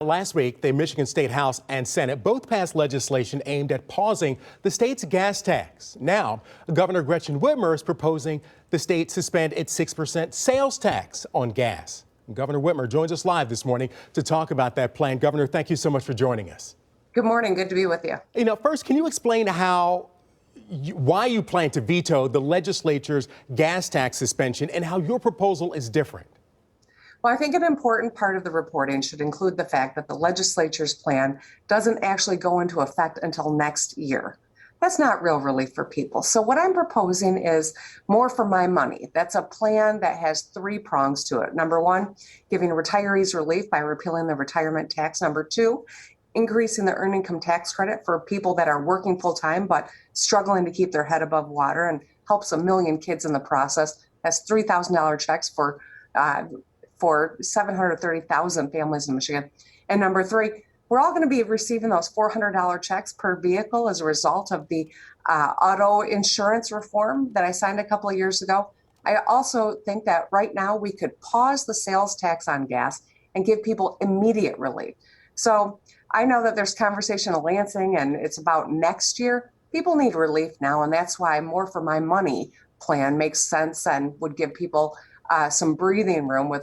Last week, the Michigan State House and Senate both passed legislation aimed at pausing the state's gas tax. Now, Governor Gretchen Whitmer is proposing the state suspend its 6% sales tax on gas. Governor Whitmer joins us live this morning to talk about that plan. Governor, thank you so much for joining us. Good morning. Good to be with you. First, can you explain why you plan to veto the legislature's gas tax suspension and how your proposal is different? Well, I think an important part of the reporting should include the fact that the legislature's plan doesn't actually go into effect until next year. That's not real relief for people. So what I'm proposing is more for my money. That's a plan that has three prongs to it. Number one, giving retirees relief by repealing the retirement tax. Number two, increasing the earned income tax credit for people that are working full time but struggling to keep their head above water, and helps 1 million kids in the process. That's $3,000 checks for 730,000 families in Michigan. And number three, we're all going to be receiving those $400 checks per vehicle as a result of the auto insurance reform that I signed a couple of years ago. I also think that right now we could pause the sales tax on gas and give people immediate relief. So I know that there's conversation in Lansing and it's about next year. People need relief now, and that's why more for my money plan makes sense and would give people some breathing room with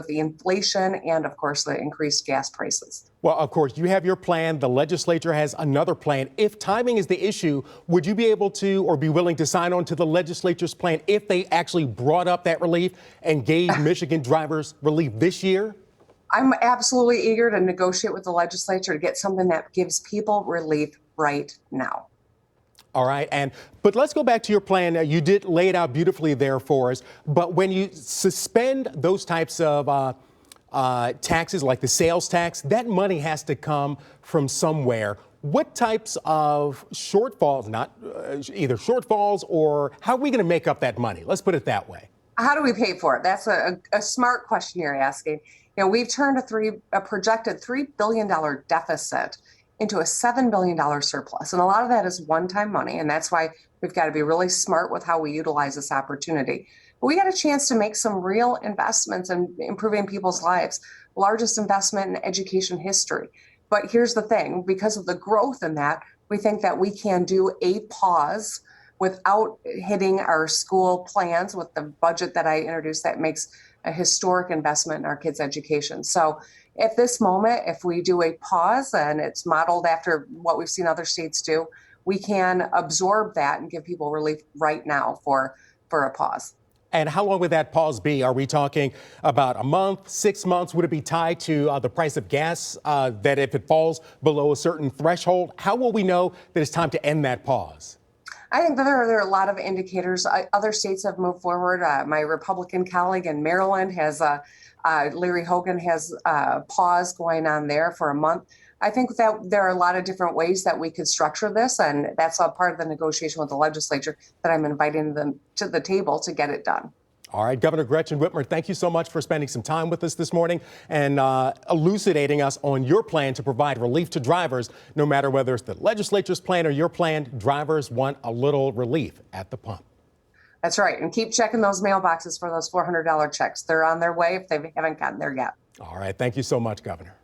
the inflation and, of course, the increased gas prices. Well, of course, you have your plan. The legislature has another plan. If timing is the issue, would you be able to or be willing to sign on to the legislature's plan if they actually brought up that relief and gave Michigan drivers relief this year? I'm absolutely eager to negotiate with the legislature to get something that gives people relief right now. All right. But let's go back to your plan. You did lay it out beautifully there for us. But when you suspend those types of taxes, like the sales tax, that money has to come from somewhere. What types of shortfalls, either shortfalls, or how are we going to make up that money? Let's put it that way. How do we pay for it? That's a smart question you're asking. We've turned a projected $3 billion deficit into a $7 billion surplus. And a lot of that is one-time money. And that's why we've got to be really smart with how we utilize this opportunity. But we got a chance to make some real investments in improving people's lives, largest investment in education history. But here's the thing, because of the growth in that, we think that we can do a pause without hitting our school plans with the budget that I introduced that makes a historic investment in our kids' education. So at this moment, if we do a pause and it's modeled after what we've seen other states do, we can absorb that and give people relief right now for a pause. And how long would that pause be? Are we talking about a month, 6 months? Would it be tied to the price of gas, that if it falls below a certain threshold? How will we know that it's time to end that pause? I think that there are a lot of indicators. Other states have moved forward. My Republican colleague in Maryland has Larry Hogan has a pause going on there for a month. I think that there are a lot of different ways that we could structure this, and that's a part of the negotiation with the legislature that I'm inviting them to the table to get it done. All right, Governor Gretchen Whitmer, thank you so much for spending some time with us this morning and elucidating us on your plan to provide relief to drivers. No matter whether it's the legislature's plan or your plan, drivers want a little relief at the pump. That's right. And keep checking those mailboxes for those $400 checks. They're on their way if they haven't gotten there yet. All right. Thank you so much, Governor.